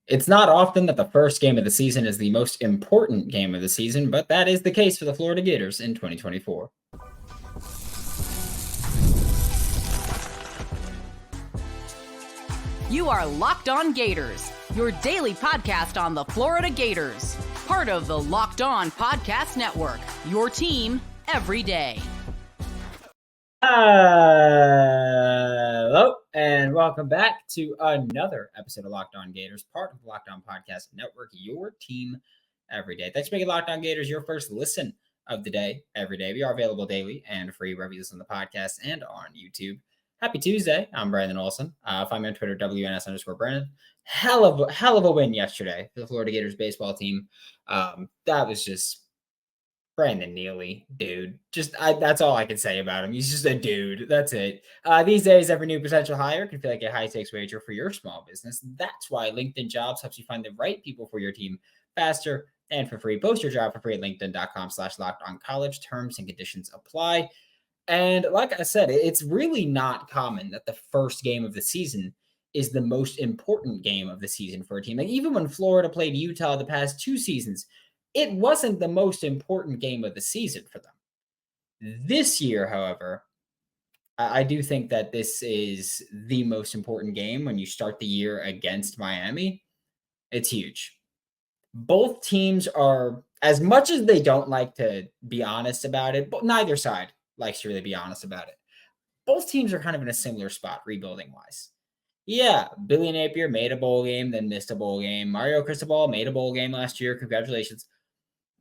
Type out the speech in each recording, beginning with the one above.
It's not often that the first game of the season is the most important game of the season, but that is the case for the Florida Gators in 2024. You are Locked On Gators, your daily podcast on the Florida Gators. Part of the Locked On Podcast Network, your team every day. Hello, and welcome back to another episode of Locked On Gators, part of the Locked On Podcast Network, your team every day. Thanks for making Locked On Gators your first listen of the day every day. We are available daily and free wherever you listen to the podcast and on YouTube. Happy Tuesday. I'm Brandon Olsen. Find me on Twitter, WNS_Brandon. Hell of a win yesterday for the Florida Gators baseball team. That was just Brandon Neely, dude. That's all I can say about him. He's just a dude. That's it. These days, every new potential hire can feel like a high-stakes wager for your small business. That's why LinkedIn Jobs helps you find the right people for your team faster and for free. Post your job for free at linkedin.com/lockedoncollege. Terms and conditions apply. And like I said, it's really not common that the first game of the season is the most important game of the season for a team. Like even when Florida played Utah the past two seasons, it wasn't the most important game of the season for them. This year, however, I do think that this is the most important game when you start the year against Miami. It's huge. Both teams are, as much as they don't like to be honest about it, but neither side likes to really be honest about it. Both teams are kind of in a similar spot rebuilding wise. Yeah, Billy Napier made a bowl game, then missed a bowl game. Mario Cristobal made a bowl game last year. Congratulations.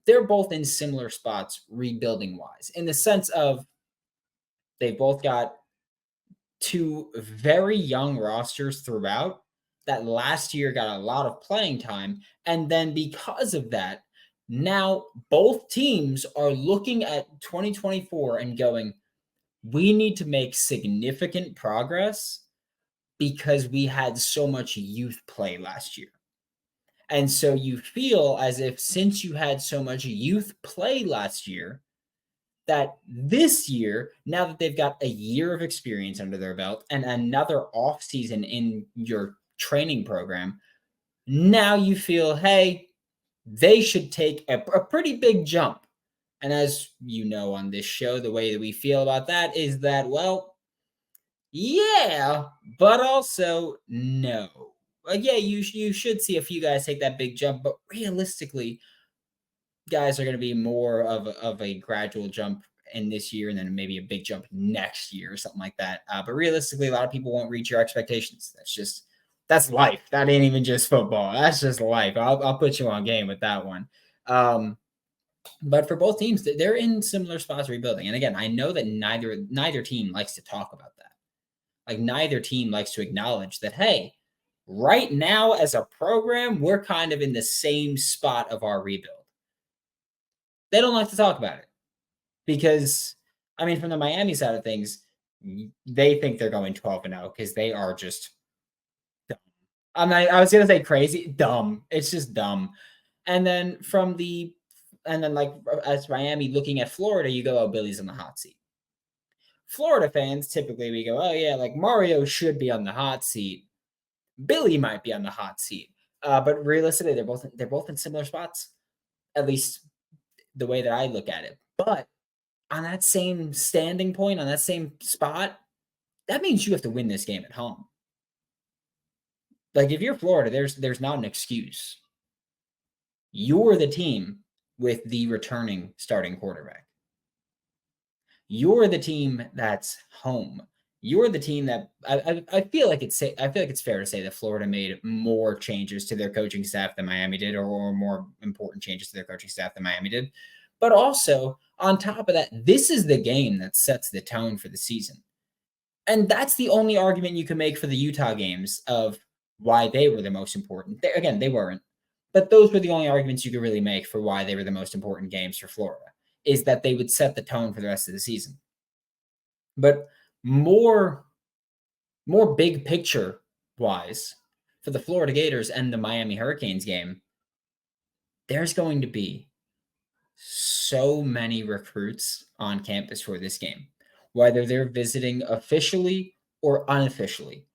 They're both in similar spots rebuilding wise, in the sense of they've both got two very young rosters throughout that last year got a lot of playing time. And then because of that, now both teams are looking at 2024 and going, we need to make significant progress because we had so much youth play last year. And so you feel as if since you had so much youth play last year, that this year, now that they've got a year of experience under their belt and another offseason in your training program, now you feel, hey, they should take a pretty big jump. And as you know on this show, the way that we feel about that is that, well, yeah, but also no. Like, yeah, you should see a few guys take that big jump, but realistically, guys are going to be more of a gradual jump in this year and then maybe a big jump next year or something like that. But realistically, a lot of people won't reach your expectations. That's life. That ain't even just football. That's just life. I'll put you on game with that one. But for both teams, they're in similar spots rebuilding. And again, I know that neither team likes to talk about that. Like neither team likes to acknowledge that, hey, right now as a program, we're kind of in the same spot of our rebuild. They don't like to talk about it because, I mean, from the Miami side of things, they think they're going 12-0 because they are just dumb. I was going to say crazy, dumb. It's just dumb. And then like as Miami looking at Florida, you go, oh, Billy's on the hot seat. Florida fans, typically we go, oh yeah, like Mario should be on the hot seat. Billy might be on the hot seat. But realistically, they're both in similar spots, at least the way that I look at it. But on that same standing point, on that same spot, that means you have to win this game at home. Like if you're Florida, there's not an excuse. You're the team with the returning starting quarterback. You're the team that's home. You're the team that I feel like it's fair to say that Florida made more changes to their coaching staff than Miami did, or more important changes to their coaching staff than Miami did. But also, on top of that, this is the game that sets the tone for the season. And that's the only argument you can make for the Utah games of why they were the most important. Again, they weren't. But those were the only arguments you could really make for why they were the most important games for Florida, is that they would set the tone for the rest of the season. But more big picture wise, for the Florida Gators and the Miami Hurricanes game, there's going to be so many recruits on campus for this game, whether they're visiting officially or unofficially.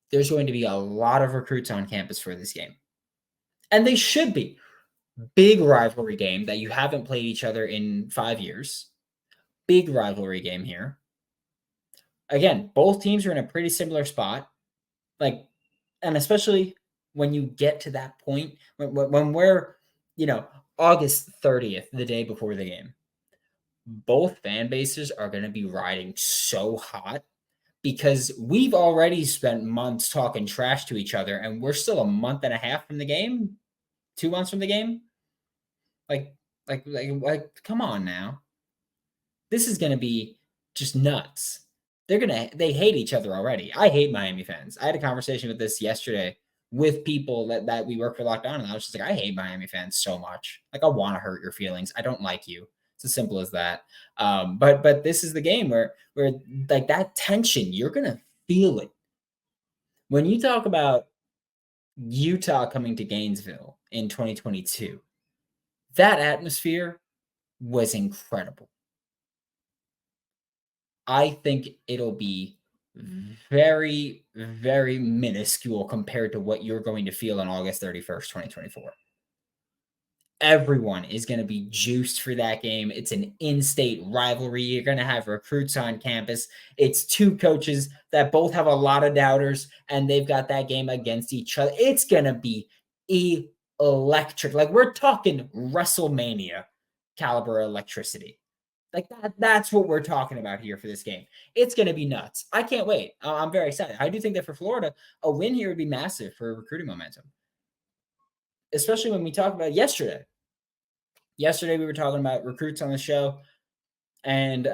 There's going to be a lot of recruits on campus for this game. And they should be. Big rivalry game that you haven't played each other in 5 years. Big rivalry game here. Again, both teams are in a pretty similar spot. And especially when you get to that point, when we're, August 30th, the day before the game, both fan bases are going to be riding so hot because we've already spent months talking trash to each other, and we're still a month and a half from the game, 2 months from the game. Like, come on now. This is going to be just nuts. They hate each other already. I hate Miami fans. I had a conversation with this yesterday with people that we work for Locked On, and I was just like, I hate Miami fans so much. Like, I want to hurt your feelings. I don't like you. It's as simple as that. But this is the game where like that tension, you're gonna feel it. When you talk about Utah coming to Gainesville in 2022, that atmosphere was incredible. I think it'll be very, very minuscule compared to what you're going to feel on August 31st, 2024. Everyone is going to be juiced for that game. It's an in-state rivalry. You're going to have recruits on campus. It's two coaches that both have a lot of doubters, and they've got that game against each other. It's going to be electric. Like, we're talking WrestleMania caliber electricity. Like, that's what we're talking about here for this game. It's going to be nuts. I can't wait. I'm very excited. I do think that for Florida, a win here would be massive for recruiting momentum, especially when we talk about yesterday. Yesterday, we were talking about recruits on the show, and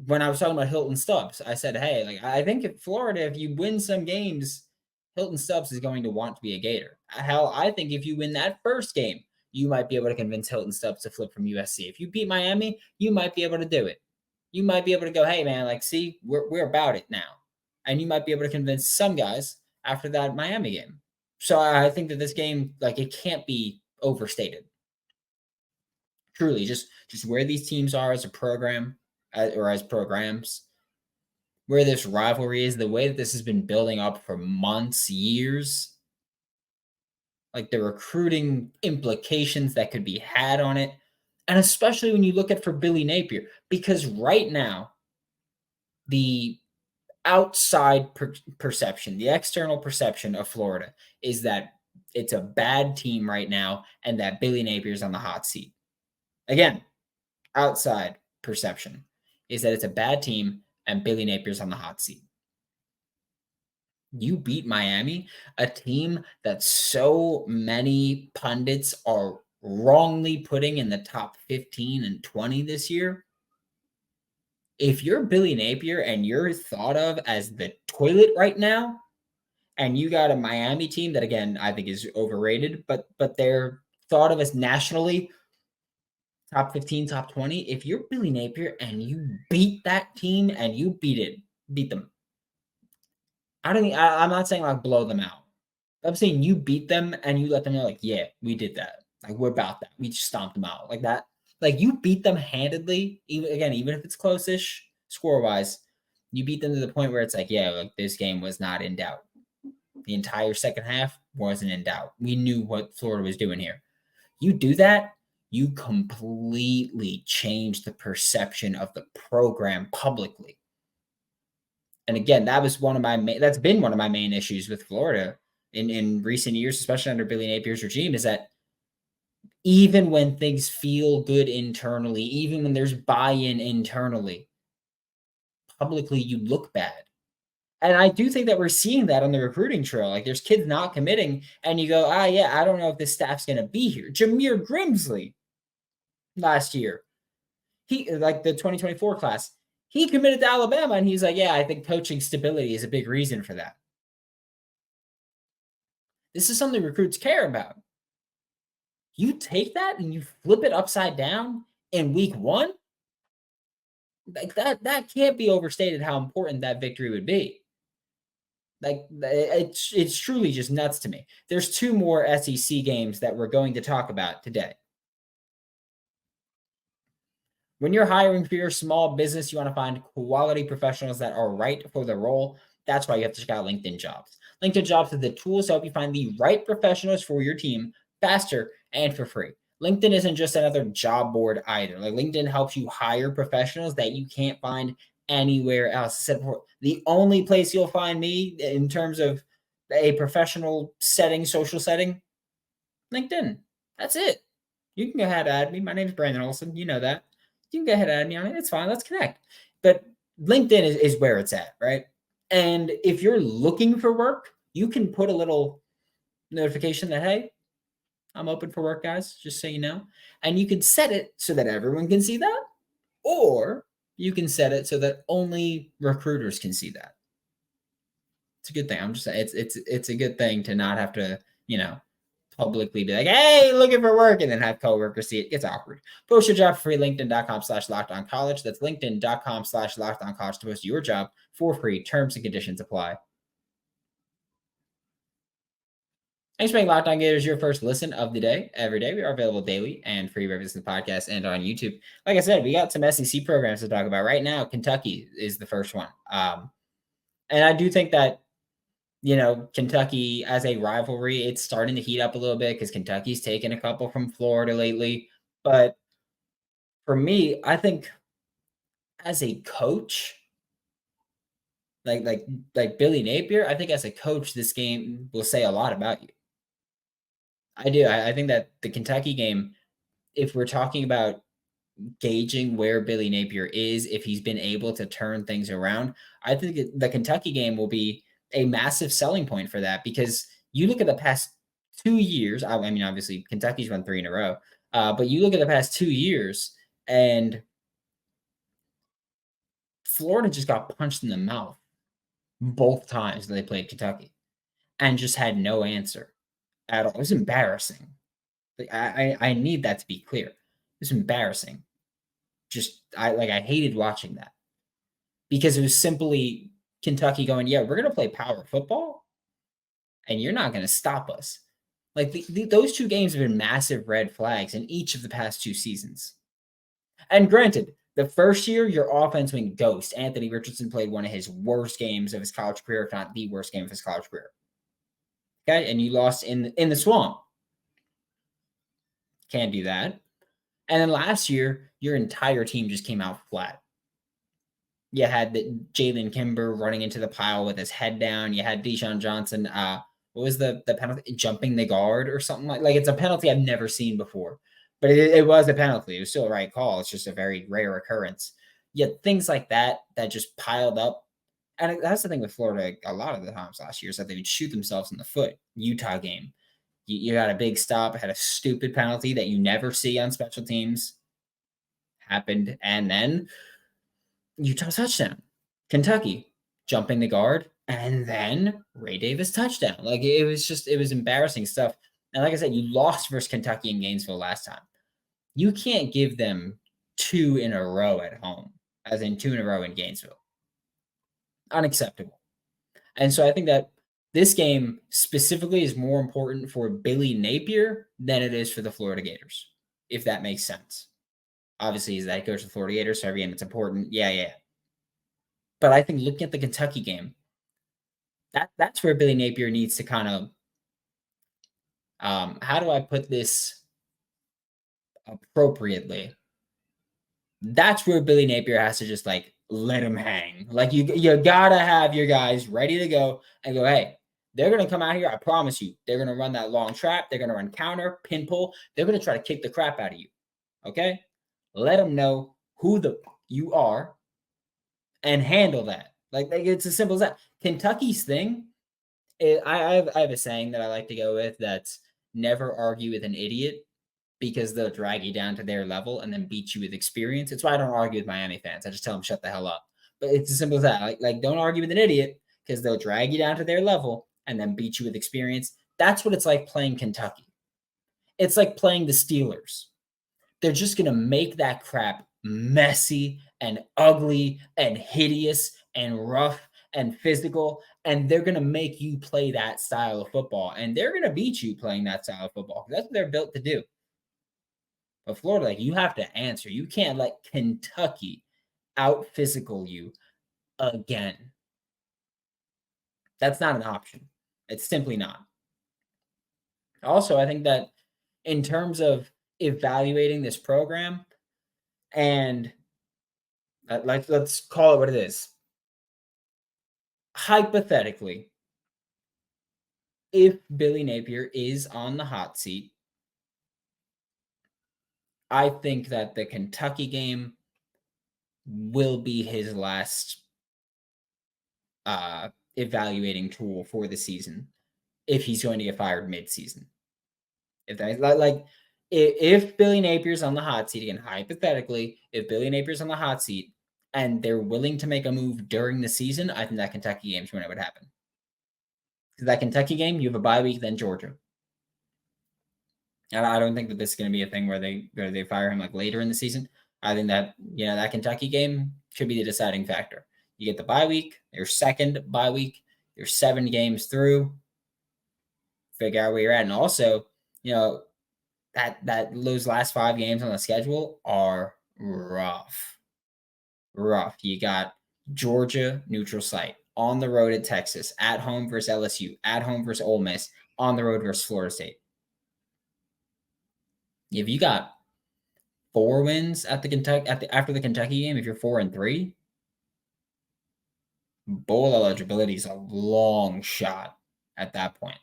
when I was talking about Hilton Stubbs, I said, hey, like, I think if Florida, if you win some games, Hilton Stubbs is going to want to be a Gator. Hell, I think if you win that first game, you might be able to convince Hilton Stubbs to flip from USC. If you beat Miami, you might be able to do it. You might be able to go, hey, man, like, see, we're about it now. And you might be able to convince some guys after that Miami game. So I think that this game, like, it can't be overstated. Truly, just where these teams are as a program or as programs, where this rivalry is, the way that this has been building up for months, years, like the recruiting implications that could be had on it. And especially when you look at for Billy Napier, because right now, the outside perception, the external perception of Florida is that it's a bad team right now and that Billy Napier's on the hot seat. Again, outside perception is that it's a bad team and Billy Napier's on the hot seat. You beat Miami, a team that so many pundits are wrongly putting in the top 15 and 20 this year. If you're Billy Napier and you're thought of as the toilet right now, and you got a Miami team that, again, I think is overrated, but they're thought of as nationally top 15, top 20. If you're Billy Napier and you beat that team and you beat them. I'm not saying like blow them out. I'm saying you beat them and you let them know, like, yeah, we did that. Like, we're about that. We just stomped them out like that. Like, you beat them handedly, even if it's close-ish score-wise, you beat them to the point where it's like, yeah, like, this game was not in doubt. The entire second half wasn't in doubt. We knew what Florida was doing here. You do that, you completely change the perception of the program publicly. And again, that's been one of my main issues with Florida in recent years, especially under Billy Napier's regime, is that even when things feel good internally, even when there's buy-in internally, publicly you look bad. And I do think that we're seeing that on the recruiting trail. Like, there's kids not committing, and you go, yeah, I don't know if this staff's going to be here. Jameer Grimsley last year, he, like the 2024 class, he committed to Alabama, and he's like, yeah, I think coaching stability is a big reason for that. This is something recruits care about. You take that and you flip it upside down in week one, like that can't be overstated how important that victory would be. Like, it's truly just nuts to me. There's 2 more SEC games that we're going to talk about today. When you're hiring for your small business, you want to find quality professionals that are right for the role. That's why you have to check out LinkedIn Jobs. LinkedIn Jobs is the tools to help you find the right professionals for your team faster, and for free. LinkedIn isn't just another job board either. Like LinkedIn helps you hire professionals that you can't find anywhere else. Except for the only place you'll find me in terms of a professional setting, social setting, LinkedIn. That's it. You can go ahead and add me. My name is Brandon Olsen. You know that. You can go ahead and add me on it. It's fine. Let's connect. But LinkedIn is where it's at, right? And if you're looking for work, you can put a little notification that, hey, I'm open for work, guys, just so you know. And you can set it so that everyone can see that, or you can set it so that only recruiters can see that. It's a good thing. I'm just saying it's a good thing to not have to, publicly be like, hey, looking for work, and then have coworkers see it. It gets awkward. Post your job for free, linkedin.com/lockedoncollege. That's linkedin.com/lockedoncollege to post your job for free. Terms and conditions apply. Thanks for making Locked On Gators your first listen of the day. Every day, we are available daily and free wherever the podcast and on YouTube. Like I said, we got some SEC programs to talk about right now. Kentucky is the first one. And I do think that, Kentucky as a rivalry, it's starting to heat up a little bit because Kentucky's taken a couple from Florida lately. But for me, I think as a coach, like Billy Napier, I think as a coach, this game will say a lot about you. I do. I think that the Kentucky game, if we're talking about gauging where Billy Napier is, if he's been able to turn things around, I think the Kentucky game will be a massive selling point for that, because you look at the past 2 years. I mean, obviously Kentucky's won 3 in a row, but you look at the past 2 years, and Florida just got punched in the mouth both times that they played Kentucky and just had no answer at all. It was embarrassing. Like, I need that to be clear. It was embarrassing. I hated watching that, because it was simply Kentucky going, yeah, we're going to play power football and you're not going to stop us. Like those 2 games have been massive red flags in each of the past 2 seasons. And granted, the first year, your offense went ghost. Anthony Richardson played one of his worst games of his college career, if not the worst game of his college career. Okay, and you lost in the swamp. Can't do that. And then last year, your entire team just came out flat. You had Jalen Kimber running into the pile with his head down. You had Deshaun Johnson. What was the penalty? Jumping the guard or something like it's a penalty I've never seen before. But it was a penalty. It was still a right call. It's just a very rare occurrence. Yet things like that just piled up. And that's the thing with Florida a lot of the times last year, is that they would shoot themselves in the foot. Utah game. You got a big stop, had a stupid penalty that you never see on special teams. Happened. And then Utah touchdown. Kentucky jumping the guard. And then Ray Davis touchdown. Like it was embarrassing stuff. And like I said, you lost versus Kentucky in Gainesville last time. You can't give them 2 in a row at home, as in 2 in a row in Gainesville. Unacceptable. And so I think that this game specifically is more important for Billy Napier than it is for the Florida Gators, if that makes sense. Obviously, he's the head coach of the Florida Gators, so every game it's important. Yeah. But I think looking at the Kentucky game, that's where Billy Napier needs to kind of, how do I put this appropriately? That's where Billy Napier has to just let him hang. Like you gotta have your guys ready to go and go, hey, they're gonna come out here. I promise you, they're gonna run that long trap. They're gonna run counter, pin pull. They're gonna try to kick the crap out of you. Okay, let them know who you are and handle that. Like it's as simple as that. Kentucky's thing, I have a saying that I like to go with. That's never argue with an idiot, because they'll drag you down to their level and then beat you with experience. It's why I don't argue with Miami fans. I just tell them shut the hell up. But it's as simple as that. Like don't argue with an idiot, because they'll drag you down to their level and then beat you with experience. That's what it's like playing Kentucky. It's like playing the Steelers. They're just going to make that crap messy and ugly and hideous and rough and physical, and they're going to make you play that style of football, and they're going to beat you playing that style of football. That's what they're built to do. But Florida, you have to answer. You can't let Kentucky out physical you again. That's not an option. It's simply not. Also, I think that in terms of evaluating this program, and let's call it what it is. Hypothetically, if Billy Napier is on the hot seat, I think that the Kentucky game will be his last evaluating tool for the season if he's going to get fired mid-season. If Billy Napier's on the hot seat, again, hypothetically, if Billy Napier's on the hot seat and they're willing to make a move during the season, I think that Kentucky game's when it would happen. Because that Kentucky game, you have a bye week, then Georgia. And I don't think that this is going to be a thing where they fire him like later in the season. I think that, that Kentucky game should be the deciding factor. You get the bye week, your second bye week, you're 7 games through, figure out where you're at. And also, that those last 5 games on the schedule are rough. You got Georgia, neutral site, on the road at Texas, at home versus LSU, at home versus Ole Miss, on the road versus Florida State. If you got 4 wins after the Kentucky game, if you're 4-3, bowl eligibility is a long shot at that point.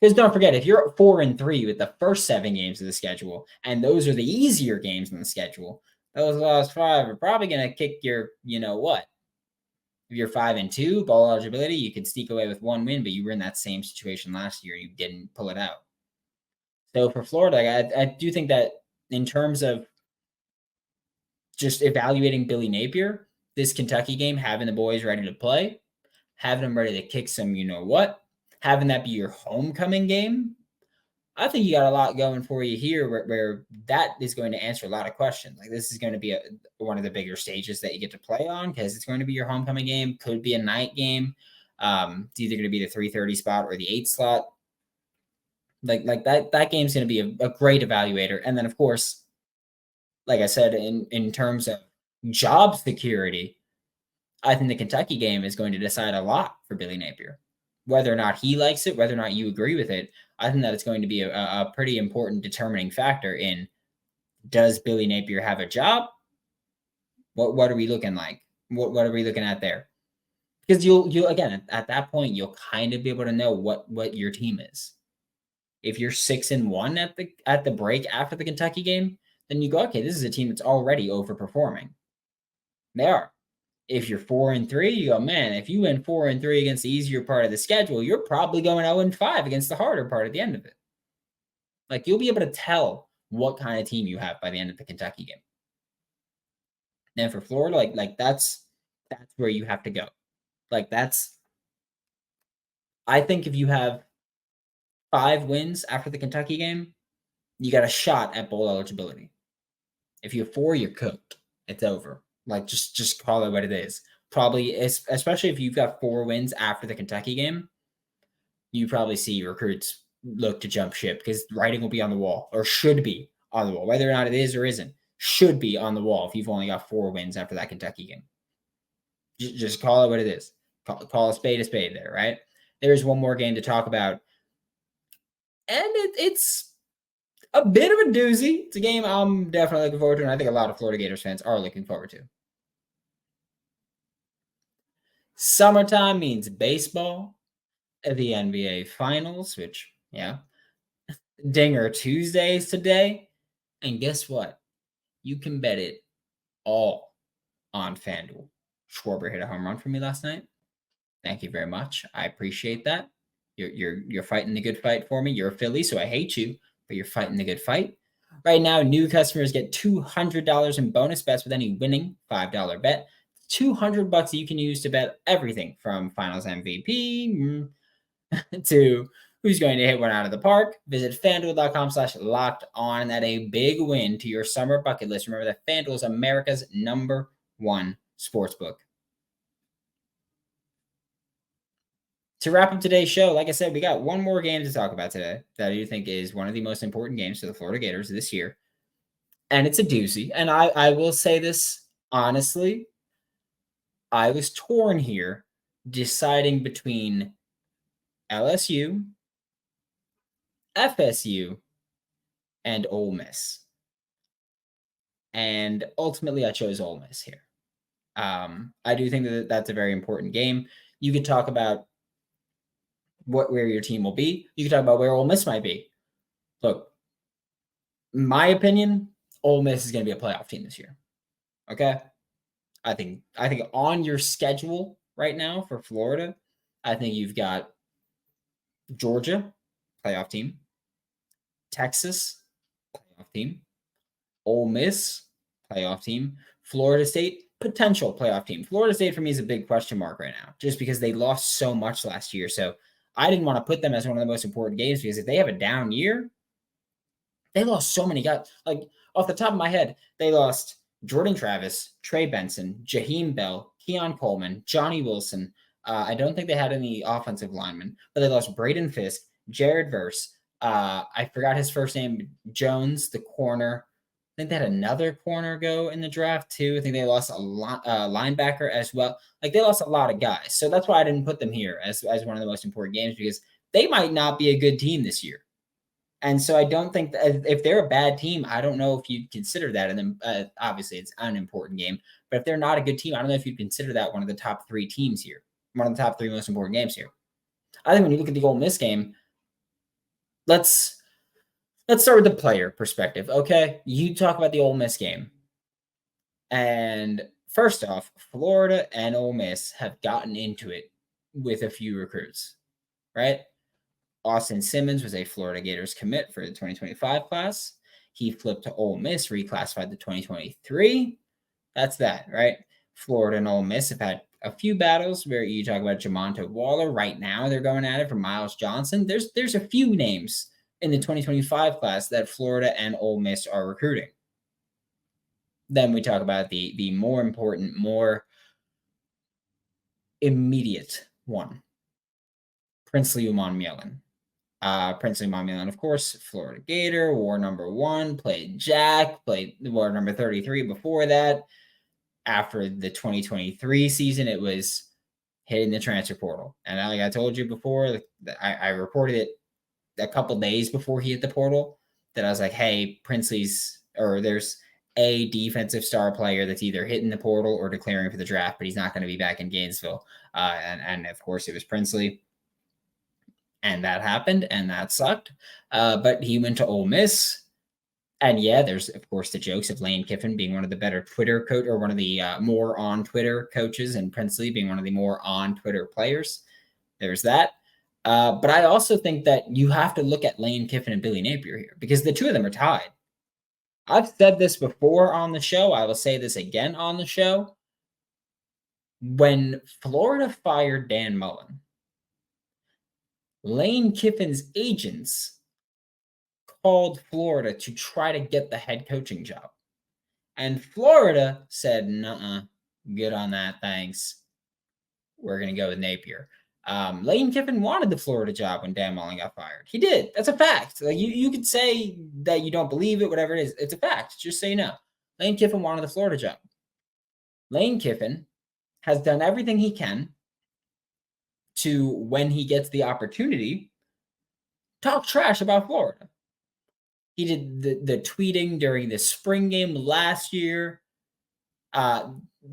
Because don't forget, if you're 4-3 with the first 7 games of the schedule, and those are the easier games on the schedule, those last 5 are probably going to kick your, what? If you're 5-2, bowl eligibility, you could sneak away with 1 win, but you were in that same situation last year. You didn't pull it out. So for Florida, I do think that in terms of just evaluating Billy Napier, this Kentucky game, having the boys ready to play, having them ready to kick some, having that be your homecoming game, I think you got a lot going for you here where that is going to answer a lot of questions. Like this is going to be one of the bigger stages that you get to play on because it's going to be your homecoming game, could be a night game. It's either going to be the 3:30 spot or the 8 slot. Like that game's going to be a great evaluator. And then, of course, like I said, in terms of job security, I think the Kentucky game is going to decide a lot for Billy Napier. Whether or not he likes it, whether or not you agree with it, I think that it's going to be a pretty important determining factor in, does Billy Napier have a job? What are we looking like? What are we looking at there? Because you'll again, at that point, you'll kind of be able to know what your team is. If you're 6-1 at the break after the Kentucky game, then you go, okay, this is a team that's already overperforming. They are. If you're 4-3, you go, man, if you win 4-3 against the easier part of the schedule, you're probably going 0-5 against the harder part at the end of it. Like you'll be able to tell what kind of team you have by the end of the Kentucky game. And for Florida, like that's where you have to go. I think if you have 5 wins after the Kentucky game, you got a shot at bowl eligibility. If you have 4, you're cooked. It's over. Like just call it what it is. Probably, especially if you've got 4 wins after the Kentucky game, you probably see recruits look to jump ship because writing will be on the wall, or should be on the wall. Whether or not it is or isn't, should be on the wall if you've only got 4 wins after that Kentucky game. Just call it what it is. Call a spade there, right? There's one more game to talk about, and it's a bit of a doozy. It's a game I'm definitely looking forward to, and I think a lot of Florida Gators fans are looking forward to. Summertime means baseball, the NBA Finals, which, Dinger Tuesdays today. And guess what? You can bet it all on FanDuel. Schwarber hit a home run for me last night. Thank you very much. I appreciate that. You're fighting the good fight for me. You're a Philly, so I hate you, but you're fighting the good fight. Right now, new customers get $200 in bonus bets with any winning $5 bet. $200 that you can use to bet everything from Finals MVP to who's going to hit one out of the park. Visit FanDuel.com/locked-on and add a big win to your summer bucket list. Remember that FanDuel is America's #1 sportsbook. To wrap up today's show, like I said, we got one more game to talk about today that I do think is one of the most important games for the Florida Gators this year. And it's a doozy. And I will say this honestly, I was torn here deciding between LSU, FSU, and Ole Miss. And ultimately, I chose Ole Miss here. I do think that that's a very important game. You could talk about where your team will be. You could talk about where Ole Miss might be. Look, in my opinion, Ole Miss is going to be a playoff team this year. Okay? I think on your schedule right now for Florida, I think you've got Georgia, playoff team, Texas, playoff team, Ole Miss, playoff team, Florida State, potential playoff team. Florida State for me is a big question mark right now, just because they lost so much last year. So I didn't want to put them as one of the most important games, because if they have a down year, they lost so many guys. Like, off the top of my head, they lost Jordan Travis, Trey Benson, Jaheim Bell, Keon Coleman, Johnny Wilson. I don't think they had any offensive linemen, but they lost Braden Fisk, Jared Verse. I forgot his first name, Jones, the corner. I think they had another corner go in the draft too. I think they lost a linebacker as well. Like, they lost a lot of guys. So that's why I didn't put them here as one of the most important games, because they might not be a good team this year. And so I don't think that if they're a bad team, I don't know if you'd consider that. And then obviously it's an important game, but if they're not a good team, I don't know if you'd consider that one of the top 3 teams here, one of the top 3 most important games here. I think when you look at the Ole Miss game, let's start with the player perspective. Okay. You talk about the Ole Miss game. And first off, Florida and Ole Miss have gotten into it with a few recruits, right? Austin Simmons was a Florida Gators commit for the 2025 class. He flipped to Ole Miss, reclassified to 2023. That's that, right? Florida and Ole Miss have had a few battles where you talk about Jamonta Waller. Right now, they're going at it for Miles Johnson. There's a few names in the 2025 class that Florida and Ole Miss are recruiting. Then we talk about the more important, more immediate one, Princely Umanmielen. Princely Umanmielen, of course, Florida Gator, war number 1, played Jack, played war number 33 before that. After the 2023 season, it was hitting the transfer portal. And like I told you before, I reported it a couple days before he hit the portal, that I was like, hey, there's a defensive star player that's either hitting the portal or declaring for the draft, but he's not going to be back in Gainesville. And of course, it was Princely. And that happened, and that sucked. But he went to Ole Miss. And yeah, there's, of course, the jokes of Lane Kiffin being one of the better Twitter coach, or one of the more on Twitter coaches, and Princely being one of the more on Twitter players. There's that. But I also think that you have to look at Lane Kiffin and Billy Napier here, because the two of them are tied. I've said this before on the show. I will say this again on the show. When Florida fired Dan Mullen, Lane Kiffin's agents called Florida to try to get the head coaching job. And Florida said, nuh-uh, good on that, thanks. We're going to go with Napier. Lane Kiffin wanted the Florida job when Dan Mullen got fired. He did. That's a fact. Like, you could say that you don't believe it, whatever it is. It's a fact. Just so you know. Lane Kiffin wanted the Florida job. Lane Kiffin has done everything he can to, when he gets the opportunity, talk trash about Florida. He did the tweeting during the spring game last year.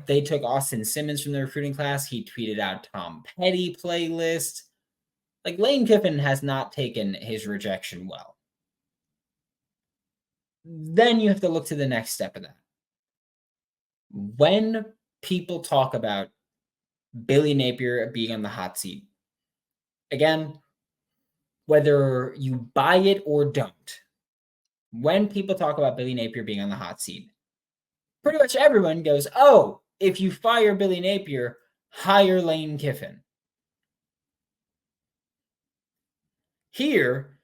They took Austin Simmons from the recruiting class. He tweeted out Tom Petty playlist. Like, Lane Kiffin has not taken his rejection well. Then you have to look to the next step of that. When people talk about Billy Napier being on the hot seat, again, whether you buy it or don't, when people talk about Billy Napier being on the hot seat, pretty much everyone goes, oh, if you fire Billy Napier, hire Lane Kiffin. Here,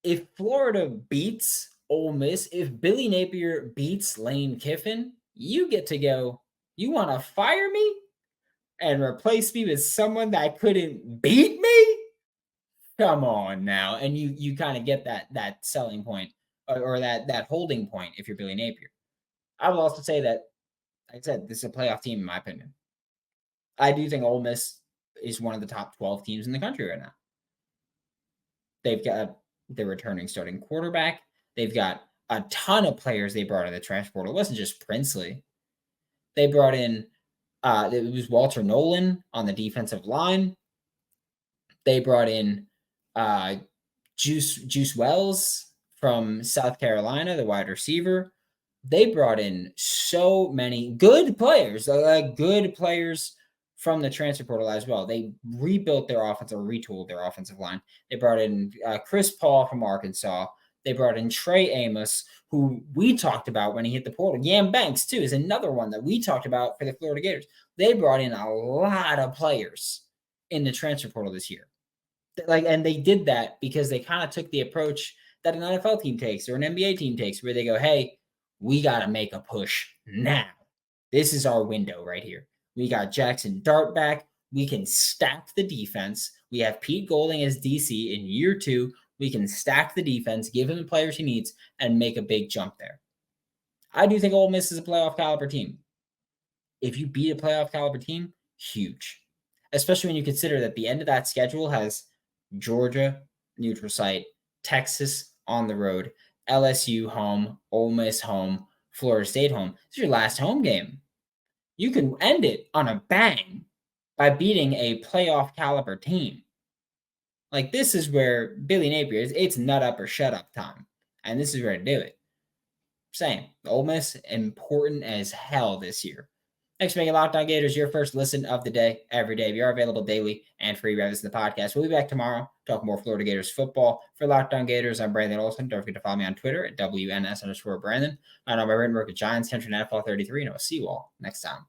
if Florida beats Ole Miss, if Billy Napier beats Lane Kiffin, you get to go, you want to fire me and replace me with someone that couldn't beat me? Come on now. And you kind of get that selling point, or that holding point if you're Billy Napier. I will also say that, like I said, this is a playoff team in my opinion. I do think Ole Miss is one of the top 12 teams in the country right now. They've got the returning starting quarterback. They've got a ton of players they brought in the transfer portal. It wasn't just Princely. They brought in, it was Walter Nolan on the defensive line. They brought in Juice Wells from South Carolina, the wide receiver. They brought in so many good players, good players from the transfer portal as well. They rebuilt their offense or retooled their offensive line. They brought in Chris Paul from Arkansas. They brought in Trey Amos, who we talked about when he hit the portal. Yam Banks, too, is another one that we talked about for the Florida Gators. They brought in a lot of players in the transfer portal this year. And they did that because they kind of took the approach that an NFL team takes or an NBA team takes, where they go, hey, we got to make a push now. This is our window right here. We got Jackson Dart back. We can stack the defense. We have Pete Golding as DC in year 2. We can stack the defense, give him the players he needs, and make a big jump there. I do think Ole Miss is a playoff caliber team. If you beat a playoff caliber team, huge. Especially when you consider that the end of that schedule has Georgia, neutral site, Texas on the road, LSU home, Ole Miss home, Florida State home. This is your last home game. You can end it on a bang by beating a playoff caliber team. Like, this is where Billy Napier is. It's nut up or shut up time. And this is where to do it. Same. Ole Miss, important as hell this year. Thanks for making Locked On Gators your first listen of the day every day. We are available daily and free rather than the podcast. We'll be back tomorrow talking more Florida Gators football. For Locked On Gators, I'm Brandon Olsen. Don't forget to follow me on Twitter at WNS_Brandon. And on my written work at Giants Country NFL 33. And I'll see you all next time.